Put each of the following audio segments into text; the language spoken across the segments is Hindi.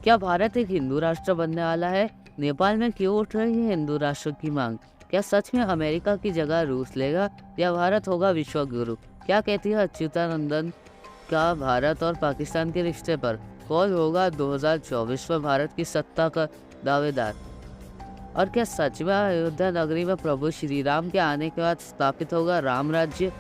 क्या भारत एक हिंदू राष्ट्र बनने वाला है? नेपाल में क्यों उठ रही है हिंदू राष्ट्र की मांग? क्या सच में अमेरिका की जगह रूस लेगा या भारत होगा विश्व गुरु? क्या कहती है अच्युतानंदन का भारत और पाकिस्तान के रिश्ते पर? कौन होगा 2024 में भारत की सत्ता का दावेदार? और क्या सच में अयोध्या नगरी में प्रभु श्री राम के आने के बाद स्थापित होगा राम राज्य?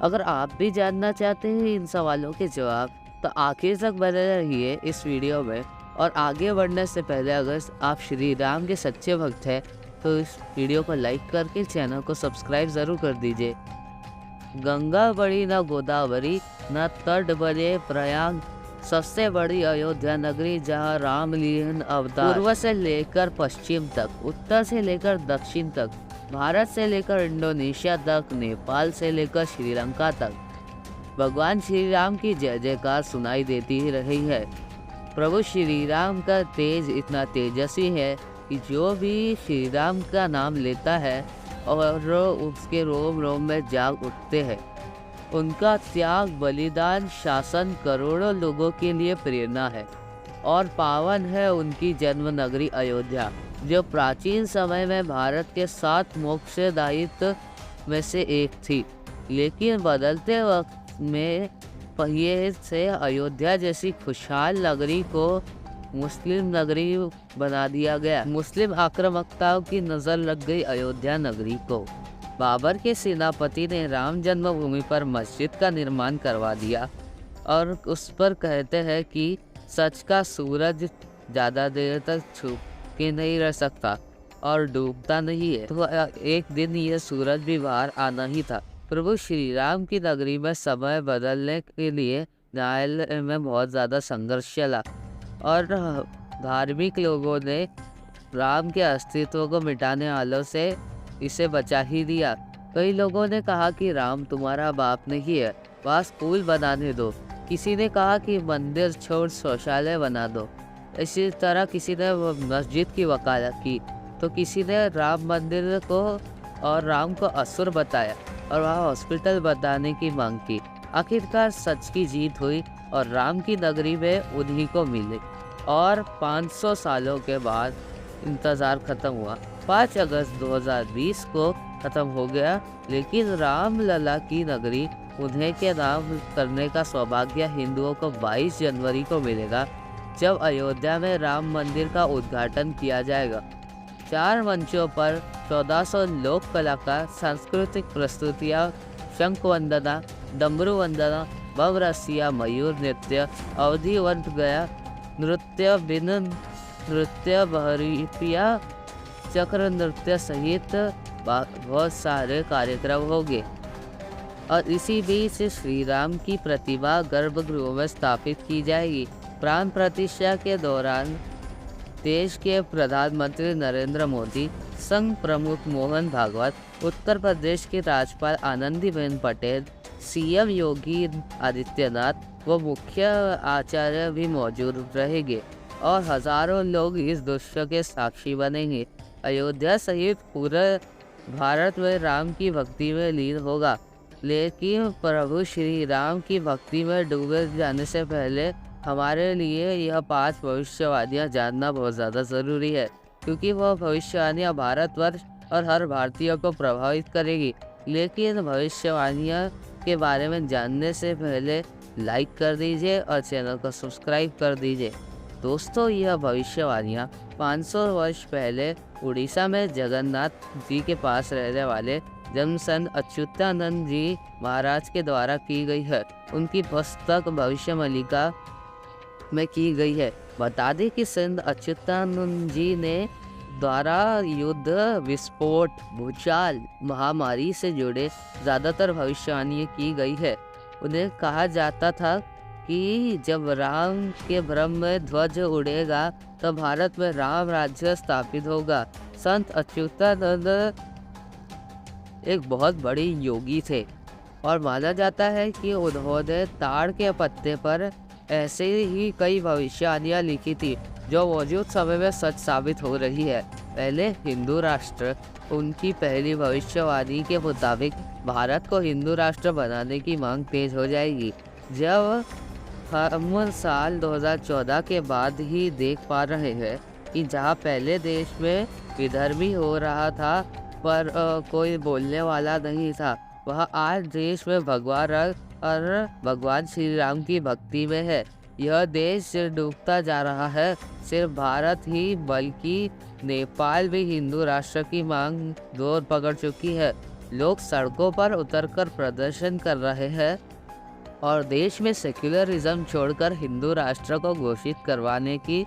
अगर आप भी जानना चाहते हैं इन सवालों के जवाब, तो आखिर तक बने रहिए इस वीडियो में। और आगे बढ़ने से पहले अगर आप श्री राम के सच्चे भक्त हैं तो इस वीडियो को लाइक करके चैनल को सब्सक्राइब ज़रूर कर दीजिए। गंगा बड़ी न गोदावरी न तट बने प्रयाग, सबसे बड़ी अयोध्या नगरी जहां राम लीन अवतार। पूर्व से लेकर पश्चिम तक, उत्तर से लेकर दक्षिण तक, भारत से लेकर इंडोनेशिया तक, नेपाल से लेकर श्रीलंका तक भगवान श्री राम की जय जयकार सुनाई देती ही रही है। प्रभु श्री राम का तेज इतना तेजस्वी है कि जो भी श्री राम का नाम लेता है और उसके रोम रोम में जाग उठते हैं। उनका त्याग, बलिदान, शासन करोड़ों लोगों के लिए प्रेरणा है और पावन है उनकी जन्म नगरी अयोध्या, जो प्राचीन समय में भारत के 7 मोक्षदायित्व में से एक थी। लेकिन बदलते वक्त में पहिए से अयोध्या जैसी खुशहाल नगरी को मुस्लिम नगरी बना दिया गया। मुस्लिम आक्रामकताओं की नज़र लग गई अयोध्या नगरी को। बाबर के सेनापति ने राम जन्मभूमि पर मस्जिद का निर्माण करवा दिया और उस पर कहते हैं कि सच का सूरज ज़्यादा देर तक छुप के नहीं रह सकता और डूबता नहीं है, तो एक दिन ये सूरज भी बाहर आना ही था। प्रभु श्री राम की नगरी में समय बदलने के लिए न्यायालय में बहुत ज़्यादा संघर्ष चला और धार्मिक लोगों ने राम के अस्तित्व को मिटाने वालों से इसे बचा ही दिया। कई लोगों ने कहा कि राम तुम्हारा बाप नहीं है, वहाँ स्कूल बनाने दो। किसी ने कहा कि मंदिर छोड़ शौचालय बना दो। इसी तरह किसी ने मस्जिद की वकालत की, तो किसी ने राम मंदिर को और राम को असुर बताया और वहाँ हॉस्पिटल बताने की मांग की। आखिरकार सच की जीत हुई और राम की नगरी में उन्हीं को मिली और 500 सालों के बाद इंतज़ार ख़त्म हुआ। 5 अगस्त 2020 को ख़त्म हो गया, लेकिन राम लला की नगरी उन्हें के नाम करने का सौभाग्य हिंदुओं को 22 जनवरी को मिलेगा, जब अयोध्या में राम मंदिर का उद्घाटन किया जाएगा। 4 मंचों पर 1400 लोक कलाकार, सांस्कृतिक प्रस्तुतियाँ, शंख वंदना, डमरू वंदना, भवरसिया, मयूर नृत्य, अवधिवंत गया नृत्य, बिन नृत्य, बहरीपिया, चक्र नृत्य सहित बहुत सारे कार्यक्रम होंगे। और इसी बीच श्री राम की प्रतिमा गर्भगृह में स्थापित की जाएगी। प्राण प्रतिष्ठा के दौरान देश के प्रधानमंत्री नरेंद्र मोदी, संघ प्रमुख मोहन भागवत, उत्तर प्रदेश के राज्यपाल आनंदीबेन पटेल, सीएम योगी आदित्यनाथ व मुख्य आचार्य भी मौजूद रहेंगे और हजारों लोग इस दृश्य के साक्षी बनेंगे। अयोध्या सहित पूरे भारत में राम की भक्ति में लीन होगा, लेकिन प्रभु श्री राम की भक्ति में डूबे जाने से पहले हमारे लिए यह 5 भविष्यवाणियाँ जानना बहुत ज़्यादा ज़रूरी है, क्योंकि वह भविष्यवाणियाँ भारतवर्ष और हर भारतीय को प्रभावित करेगी। लेकिन भविष्यवाणियाँ के बारे में जानने से पहले लाइक कर दीजिए और चैनल को सब्सक्राइब कर दीजिए। दोस्तों, यह भविष्यवाणियाँ 500 वर्ष पहले उड़ीसा में जगन्नाथ जी के पास रहने वाले जन्मसंत अच्युतानंद जी महाराज के द्वारा की गई है। उनकी पुस्तक भविष्य मलिका में की गई है। बता दें कि संत अच्युतानंद जी ने द्वारा युद्ध, विस्फोट, भूचाल, महामारी से जुड़े ज़्यादातर भविष्यवाणियाँ की गई है। उन्हें कहा जाता था कि जब राम के ब्रह्म में ध्वज उड़ेगा तो भारत में राम राज्य स्थापित होगा। संत अच्युतानंद एक बहुत बड़े योगी थे और माना जाता है कि उन्होंने ताड़ के पत्ते पर ऐसे ही कई भविष्यवाणियाँ लिखी थी जो मौजूद समय में सच साबित हो रही है। पहले हिंदू राष्ट्र, उनकी पहली भविष्यवाणी के मुताबिक भारत को हिंदू राष्ट्र बनाने की मांग तेज हो जाएगी जब हम साल 2014 के बाद ही देख पा रहे हैं कि जहाँ पहले देश में विधर्मी हो रहा था पर कोई बोलने वाला नहीं था, वह आज देश में भगवा रंग और भगवान श्री राम की भक्ति में है। यह देश डूबता जा रहा है। सिर्फ भारत ही बल्कि नेपाल भी हिंदू राष्ट्र की मांग जोर पकड़ चुकी है। लोग सड़कों पर उतरकर प्रदर्शन कर रहे हैं और देश में सेक्युलरिज्म छोड़कर हिंदू राष्ट्र को घोषित करवाने के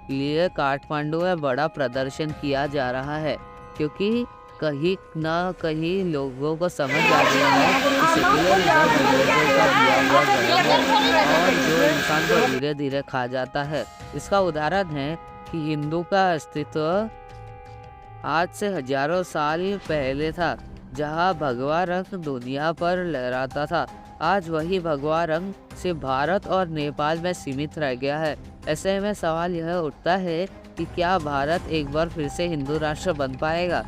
लिए काठमांडू में बड़ा प्रदर्शन किया जा रहा है, क्योंकि कहीं ना कहीं लोगों को समझ आ गया है कि सेक्युलरिज्म अंग्रेजों का दिया हुआ धर्म है और जो इंसान को धीरे धीरे खा जाता है। इसका उदाहरण है कि हिंदू का अस्तित्व आज से हजारों साल पहले था, जहां भगवा रंग दुनिया पर लहराता था। आज वही भगवा रंग सिर्फ भारत और नेपाल में सीमित रह गया है। ऐसे में सवाल यह उठता है कि क्या भारत एक बार फिर से हिंदू राष्ट्र बन पाएगा?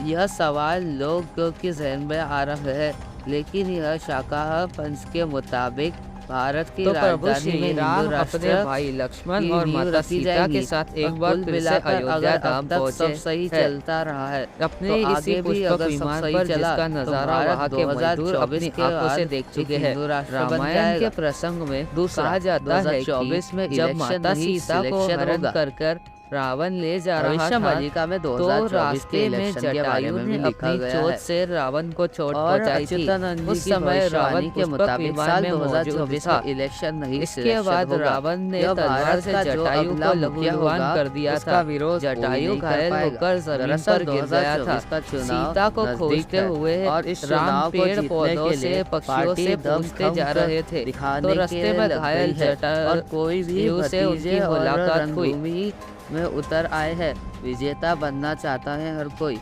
यह सवाल लोगों के जहन में आ रहा है, लेकिन यह शाकाहार पंच के मुताबिक भारत की राजधानी में हिंदू अपने भाई लक्ष्मण और माता सीता के साथ एक बार फिर से अयोध्या धाम पहुंचे। सब सही चलता रहा है अपने तो इसी आगे भी पुष्पक अगर विमान सब पर सही चला जिसका तो नजारा भारत वहाँ के मजदूर अपनी 2024 के आंखों से बाद देख चुके एक हैं। हिंदू राष्ट्र बन रामायण जाएगा। के प्रसंग में दूसरा, कहा जाता है 2024 में कि जब इलेक्शन माता नहीं, सीता को सिलेक्शन हरण होगा। कर रावण ले जा रहा भविष्य था मलिका में तो 2024 के रास्ते में इलेक्शन के बारे जटायु में ने भी लिखा अपनी गया चोट है से रावण को चोट और पहुंचाई थी। अच्युतानंद जी उस की समय रावण भविष्यवाणी के पुष्पक मुताबिक विमान साल में मौजूद 2024 था। में इलेक्शन नहीं, इसके सिलेक्शन बाद होगा। रावण ने यह तलवार भारत से का जो जटायु अगला को मुखिया लहूलुहान होगा, कर दिया उसका था। विरोध कोई जटायु नहीं कर घायल पाएगा। होकर जमीन दरअसल पर गिर गया था। 2024 का चुनाव सीता को नजदीक खोजते है हुए और इस राम चुनाव को पेड़ जीतने पौधों के से लिए पक्षियों पार्टी से दम पूछते जा खम रहे थे दिखाने तो के रास्ते में लग घायल गई है और जटायु कोई भी से उनकी भतीजे और मुलाकात हुई। रणभूमि में उतर आए हैं। विजेता बनना चाहता है हर कोई।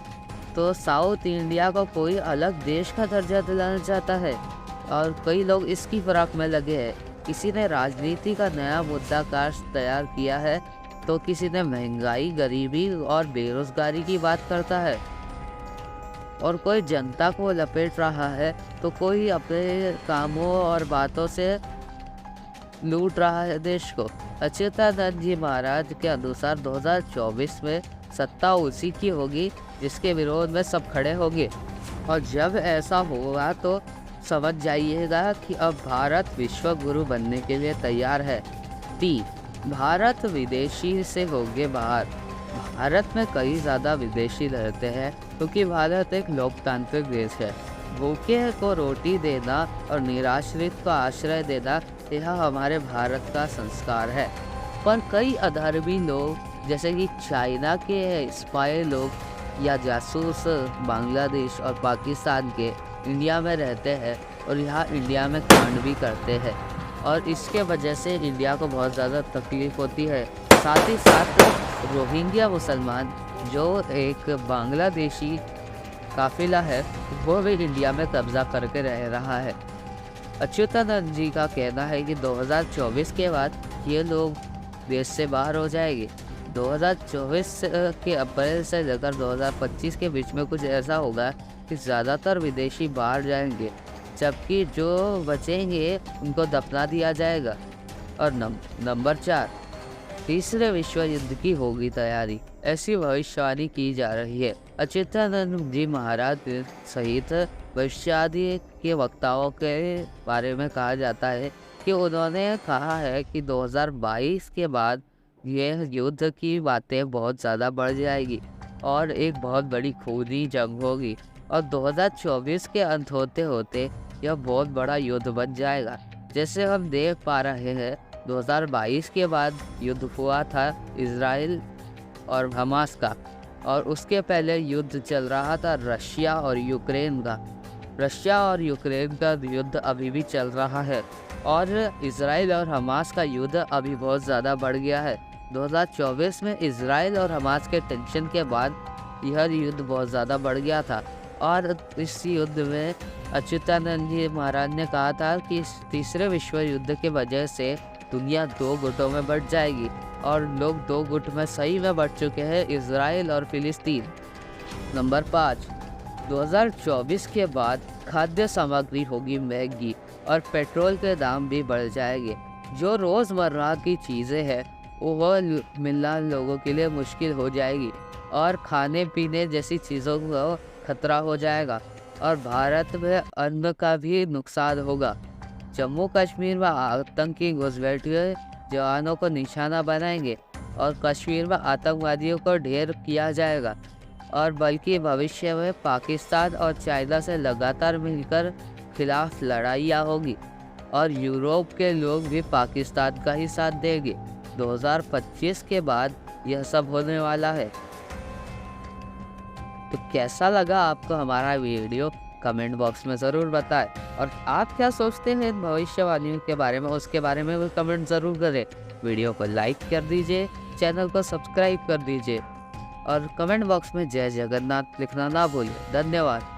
तो साउथ इंडिया को कोई अलग देश का दर्जा दिलाना चाहता है और कई लोग इसकी फिराक में लगे हैं। किसी ने राजनीति का नया मुद्दा काश तैयार किया है तो किसी ने महंगाई, गरीबी और बेरोजगारी की बात करता है और कोई जनता को लपेट रहा है तो कोई अपने कामों और बातों से लूट रहा है देश को। अच्युतानंद जी महाराज के अनुसार 2024 में सत्ता उसी की होगी जिसके विरोध में सब खड़े होंगे और जब ऐसा होगा तो समझ जाइएगा कि अब भारत विश्व गुरु बनने के लिए तैयार है। 3. भारत विदेशी से होंगे बाहर। भारत में कई ज़्यादा विदेशी रहते हैं क्योंकि भारत एक लोकतांत्रिक देश है। भूखे को रोटी देना और निराश्रित को आश्रय देना यह हमारे भारत का संस्कार है। पर कई अधर्मी लोग जैसे कि चाइना के स्पाई लोग या जासूस बांग्लादेश और पाकिस्तान के इंडिया में रहते हैं और यहाँ इंडिया में कांड भी करते हैं और इसके वजह से इंडिया को बहुत ज़्यादा तकलीफ होती है। साथ ही साथ रोहिंग्या मुसलमान जो एक बांग्लादेशी काफिला है वो भी इंडिया में कब्जा करके रह रहा है। अच्युतानंद जी का कहना है कि 2024 के बाद ये लोग देश से बाहर हो जाएंगे। 2024 के अप्रैल से लेकर 2025 के बीच में कुछ ऐसा होगा कि ज़्यादातर विदेशी बाहर जाएंगे जबकि जो बचेंगे उनको दफना दिया जाएगा। और नंबर 4, तीसरे विश्व युद्ध की होगी तैयारी, ऐसी भविष्यवाणी की जा रही है। अच्युतानंद जी महाराज सहित भविष्यवाणी के वक्ताओं के बारे में कहा जाता है कि उन्होंने कहा है कि 2022 के बाद यह युद्ध की बातें बहुत ज़्यादा बढ़ जाएगी और एक बहुत बड़ी खूनी जंग होगी और 2024 के अंत होते होते यह बहुत बड़ा युद्ध बन जाएगा। जैसे हम देख पा रहे हैं 2022 के बाद युद्ध हुआ था इजराइल और हमास का और उसके पहले युद्ध चल रहा था रशिया और यूक्रेन का। रशिया और यूक्रेन का युद्ध अभी भी चल रहा है और इजराइल और हमास का युद्ध अभी बहुत ज़्यादा बढ़ गया है। 2024 में इजराइल और हमास के टेंशन के बाद यह युद्ध बहुत ज़्यादा बढ़ गया था और इस युद्ध में अच्युतानंद जी महाराज ने कहा था कि इस तीसरे विश्व युद्ध के वजह से दुनिया 2 गुटों में बढ़ जाएगी और लोग 2 गुट में सही में बढ़ चुके हैं, इजराइल और फिलिस्तीन। नंबर 5, 2024 के बाद खाद्य सामग्री होगी महंगी और पेट्रोल के दाम भी बढ़ जाएंगे। जो रोज़मर्रा की चीज़ें हैं वो मिलना लोगों के लिए मुश्किल हो जाएगी और खाने पीने जैसी चीज़ों को खतरा हो जाएगा और भारत में अन्न का भी नुकसान होगा। जम्मू कश्मीर में आतंकी घुसपैठिए जवानों को निशाना बनाएंगे और कश्मीर में आतंकवादियों को ढेर किया जाएगा और बल्कि भविष्य में पाकिस्तान और चाइना से लगातार मिलकर खिलाफ लड़ाइयाँ होगी और यूरोप के लोग भी पाकिस्तान का ही साथ देंगे। 2025 के बाद यह सब होने वाला है। तो कैसा लगा आपको हमारा वीडियो कमेंट बॉक्स में ज़रूर बताएं और आप क्या सोचते हैं इन भविष्यवाणियों के बारे में उसके बारे में भी कमेंट ज़रूर करें। वीडियो को लाइक कर दीजिए, चैनल को सब्सक्राइब कर दीजिए और कमेंट बॉक्स में जय जगन्नाथ लिखना ना भूलिए। धन्यवाद।